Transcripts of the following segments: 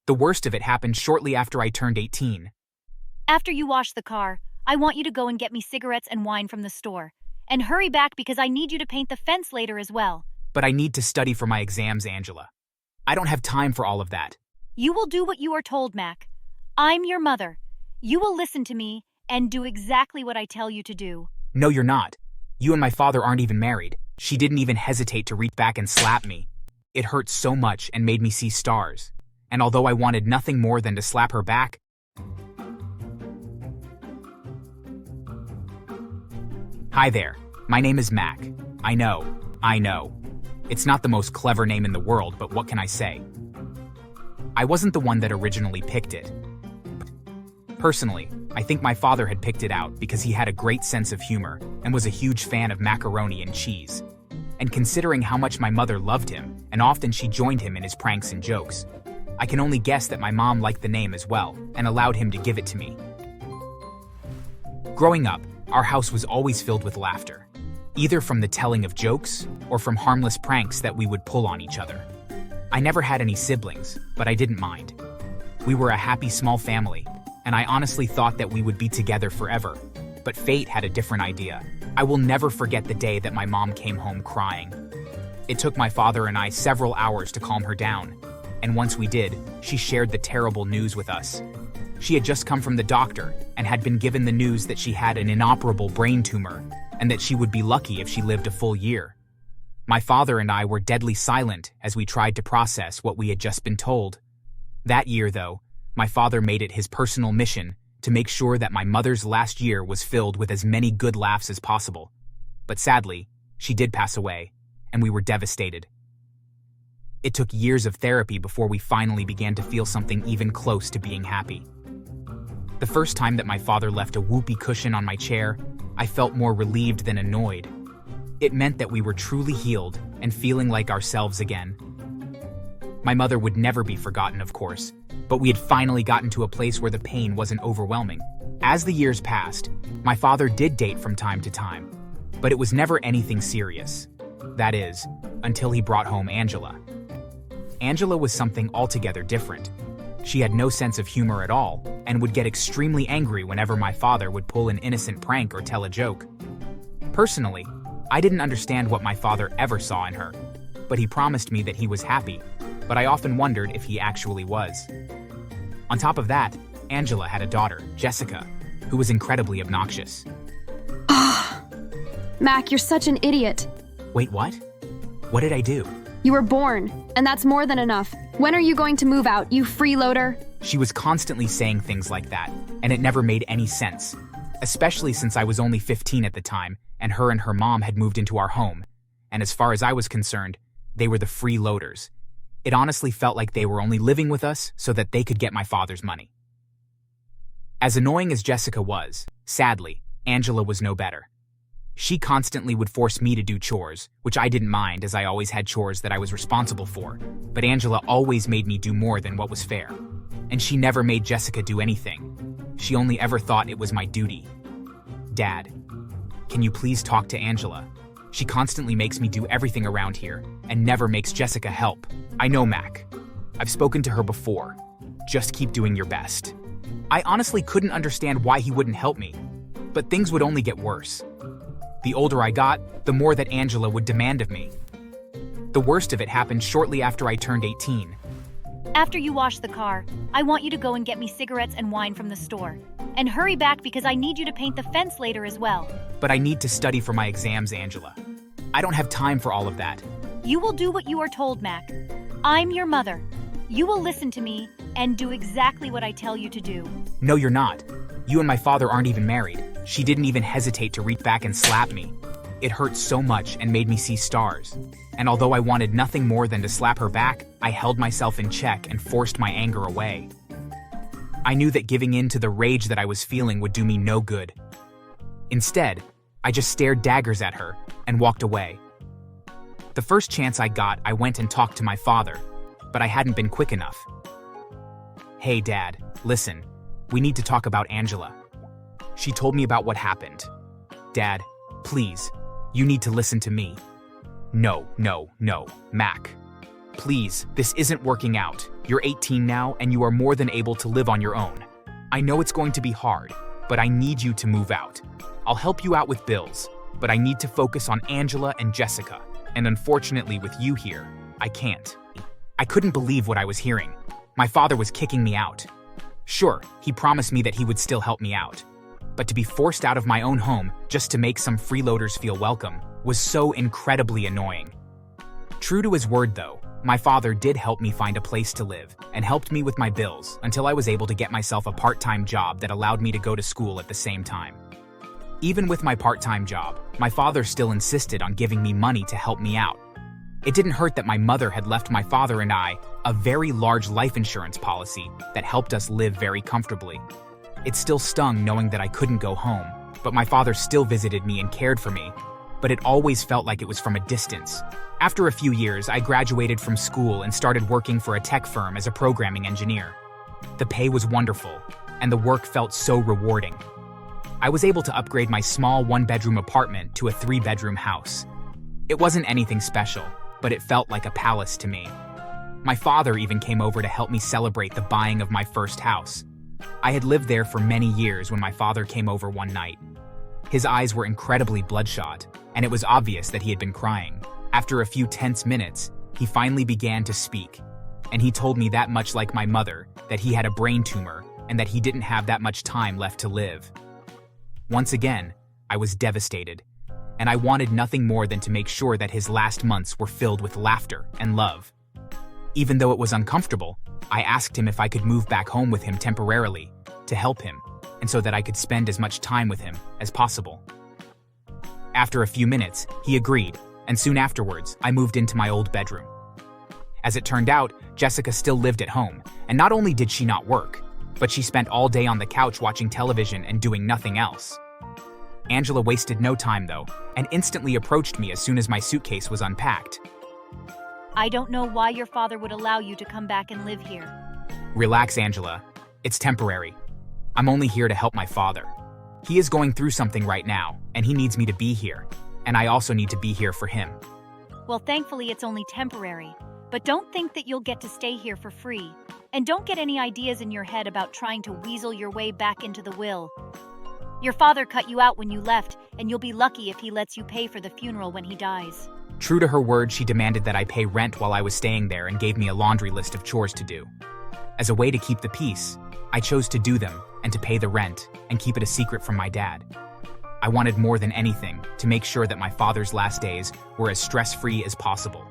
The worst of it happened shortly after I turned 18. After you wash the car, I want you to go and get me cigarettes and wine from the store. And hurry back because I need you to paint the fence later as well. But I need to study for my exams, Angela. I don't have time for all of that. You will do what you are told, Mac. I'm your mother. You will listen to me and do exactly what I tell you to do. No, you're not. You and my father aren't even married. She didn't even hesitate to reach back and slap me. It hurt so much and made me see stars. And although I wanted nothing more than to slap her back, Hi there, my name is Mac. I know. It's not the most clever name in the world, but what can I say? I wasn't the one that originally picked it. Personally, I think my father had picked it out because he had a great sense of humor and was a huge fan of macaroni and cheese. And considering how much my mother loved him, and often she joined him in his pranks and jokes, I can only guess that my mom liked the name as well and allowed him to give it to me. Growing up, our house was always filled with laughter, either from the telling of jokes or from harmless pranks that we would pull on each other. I never had any siblings, but I didn't mind. We were a happy small family, and I honestly thought that we would be together forever. But fate had a different idea. I will never forget the day that my mom came home crying. It took my father and I several hours to calm her down, and once we did, she shared the terrible news with us. She had just come from the doctor and had been given the news that she had an inoperable brain tumor and that she would be lucky if she lived a full year. My father and I were deadly silent as we tried to process what we had just been told. That year, though, my father made it his personal mission to make sure that my mother's last year was filled with as many good laughs as possible. But sadly, she did pass away, and we were devastated. It took years of therapy before we finally began to feel something even close to being happy. The first time that my father left a whoopee cushion on my chair, I felt more relieved than annoyed. It meant that we were truly healed and feeling like ourselves again. My mother would never be forgotten, of course, but we had finally gotten to a place where the pain wasn't overwhelming. As the years passed, my father did date from time to time, but it was never anything serious. That is, until he brought home Angela. Angela was something altogether different. She had no sense of humor at all and would get extremely angry whenever my father would pull an innocent prank or tell a joke. Personally, I didn't understand what my father ever saw in her, but he promised me that he was happy, but I often wondered if he actually was. On top of that, Angela had a daughter, Jessica, who was incredibly obnoxious. Mac, you're such an idiot. Wait, what? What did I do? You were born, and that's more than enough. When are you going to move out, you freeloader? She was constantly saying things like that, and it never made any sense, especially since I was only 15 at the time, and her mom had moved into our home, and as far as I was concerned, they were the freeloaders. It honestly felt like they were only living with us so that they could get my father's money. As annoying as Jessica was, sadly, Angela was no better. She constantly would force me to do chores, which I didn't mind as I always had chores that I was responsible for, but Angela always made me do more than what was fair. And she never made Jessica do anything. She only ever thought it was my duty. Dad, can you please talk to Angela? She constantly makes me do everything around here and never makes Jessica help. I know, Mac. I've spoken to her before. Just keep doing your best. I honestly couldn't understand why he wouldn't help me, but things would only get worse. The older I got, the more that Angela would demand of me. The worst of it happened shortly after I turned 18. After you wash the car, I want you to go and get me cigarettes and wine from the store. And hurry back because I need you to paint the fence later as well. But I need to study for my exams, Angela. I don't have time for all of that. You will do what you are told, Mac. I'm your mother. You will listen to me and do exactly what I tell you to do. No, you're not. You and my father aren't even married. She didn't even hesitate to reach back and slap me. It hurt so much and made me see stars. And although I wanted nothing more than to slap her back, I held myself in check and forced my anger away. I knew that giving in to the rage that I was feeling would do me no good. Instead, I just stared daggers at her and walked away. The first chance I got, I went and talked to my father, but I hadn't been quick enough. Hey, Dad, listen, we need to talk about Angela. She told me about what happened. Dad, please, you need to listen to me. No, Mac. Please, this isn't working out. You're 18 now, and you are more than able to live on your own. I know it's going to be hard, but I need you to move out. I'll help you out with bills, but I need to focus on Angela and Jessica. And unfortunately, with you here, I can't. I couldn't believe what I was hearing. My father was kicking me out. Sure, he promised me that he would still help me out. But to be forced out of my own home just to make some freeloaders feel welcome was so incredibly annoying. True to his word, though, my father did help me find a place to live and helped me with my bills until I was able to get myself a part-time job that allowed me to go to school at the same time. Even with my part-time job, my father still insisted on giving me money to help me out. It didn't hurt that my mother had left my father and I a very large life insurance policy that helped us live very comfortably. It still stung knowing that I couldn't go home, but my father still visited me and cared for me, but it always felt like it was from a distance. After a few years, I graduated from school and started working for a tech firm as a programming engineer. The pay was wonderful, and the work felt so rewarding. I was able to upgrade my small one-bedroom apartment to a 3-bedroom house. It wasn't anything special, but it felt like a palace to me. My father even came over to help me celebrate the buying of my first house. I had lived there for many years when my father came over one night. His eyes were incredibly bloodshot, and it was obvious that he had been crying. After a few tense minutes, he finally began to speak, and he told me that much like my mother, that he had a brain tumor and that he didn't have that much time left to live. Once again, I was devastated, and I wanted nothing more than to make sure that his last months were filled with laughter and love. Even though it was uncomfortable, I asked him if I could move back home with him temporarily to help him, and so that I could spend as much time with him as possible. After a few minutes, he agreed, and soon afterwards, I moved into my old bedroom. As it turned out, Jessica still lived at home, and not only did she not work, but she spent all day on the couch watching television and doing nothing else. Angela wasted no time, though, and instantly approached me as soon as my suitcase was unpacked. I don't know why your father would allow you to come back and live here. Relax, Angela. It's temporary. I'm only here to help my father. He is going through something right now, and he needs me to be here, and I also need to be here for him. Well, thankfully it's only temporary, but don't think that you'll get to stay here for free. And don't get any ideas in your head about trying to weasel your way back into the will. Your father cut you out when you left, and you'll be lucky if he lets you pay for the funeral when he dies. True to her word, she demanded that I pay rent while I was staying there and gave me a laundry list of chores to do. As a way to keep the peace, I chose to do them and to pay the rent and keep it a secret from my dad. I wanted more than anything to make sure that my father's last days were as stress-free as possible.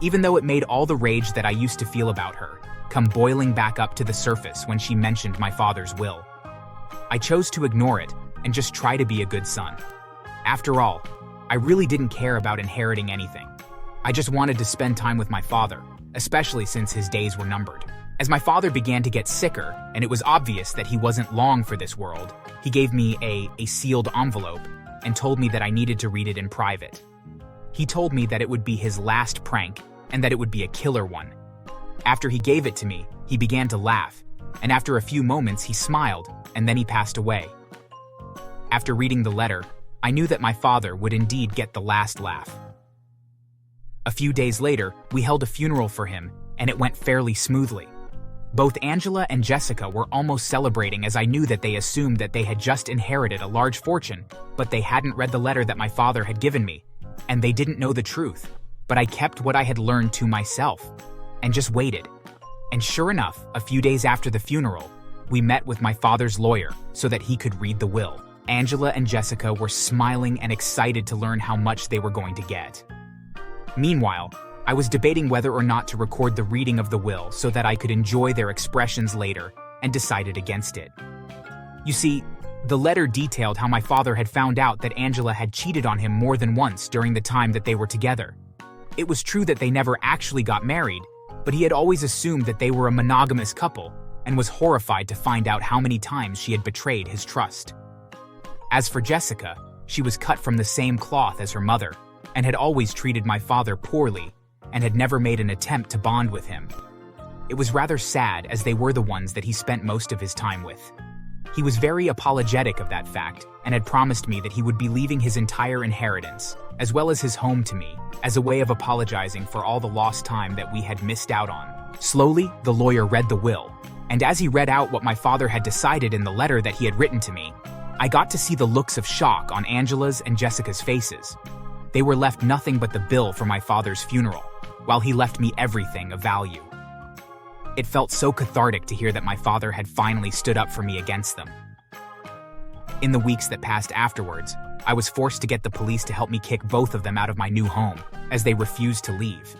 Even though it made all the rage that I used to feel about her come boiling back up to the surface when she mentioned my father's will, I chose to ignore it and just try to be a good son. After all, I really didn't care about inheriting anything. I just wanted to spend time with my father, especially since his days were numbered. As my father began to get sicker, and it was obvious that he wasn't long for this world, he gave me a sealed envelope and told me that I needed to read it in private. He told me that it would be his last prank and that it would be a killer one. After he gave it to me, he began to laugh, and after a few moments he smiled, and then he passed away. After reading the letter, I knew that my father would indeed get the last laugh. A few days later, we held a funeral for him, and it went fairly smoothly. Both Angela and Jessica were almost celebrating as I knew that they assumed that they had just inherited a large fortune, but they hadn't read the letter that my father had given me, and they didn't know the truth. But I kept what I had learned to myself, and just waited. And sure enough, a few days after the funeral, we met with my father's lawyer so that he could read the will. Angela and Jessica were smiling and excited to learn how much they were going to get. Meanwhile, I was debating whether or not to record the reading of the will so that I could enjoy their expressions later, and decided against it. You see, the letter detailed how my father had found out that Angela had cheated on him more than once during the time that they were together. It was true that they never actually got married, but he had always assumed that they were a monogamous couple and was horrified to find out how many times she had betrayed his trust. As for Jessica, she was cut from the same cloth as her mother and had always treated my father poorly and had never made an attempt to bond with him. It was rather sad as they were the ones that he spent most of his time with. He was very apologetic of that fact and had promised me that he would be leaving his entire inheritance, as well as his home to me, as a way of apologizing for all the lost time that we had missed out on. Slowly, the lawyer read the will, and as he read out what my father had decided in the letter that he had written to me, I got to see the looks of shock on Angela's and Jessica's faces. They were left nothing but the bill for my father's funeral, while he left me everything of value. It felt so cathartic to hear that my father had finally stood up for me against them. In the weeks that passed afterwards, I was forced to get the police to help me kick both of them out of my new home, as they refused to leave.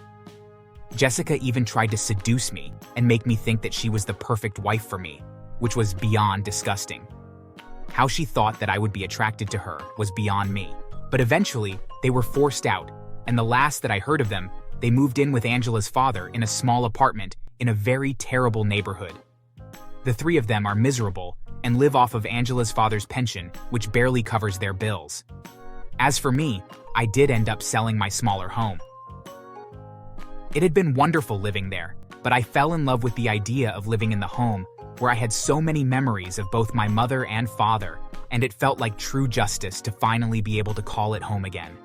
Jessica even tried to seduce me and make me think that she was the perfect wife for me, which was beyond disgusting. How she thought that I would be attracted to her was beyond me. But eventually, they were forced out, and the last that I heard of them, they moved in with Angela's father in a small apartment in a very terrible neighborhood. The three of them are miserable and live off of Angela's father's pension, which barely covers their bills. As for me, I did end up selling my smaller home. It had been wonderful living there, but I fell in love with the idea of living in the home where I had so many memories of both my mother and father, and it felt like true justice to finally be able to call it home again.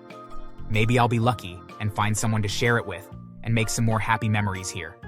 Maybe I'll be lucky and find someone to share it with and make some more happy memories here.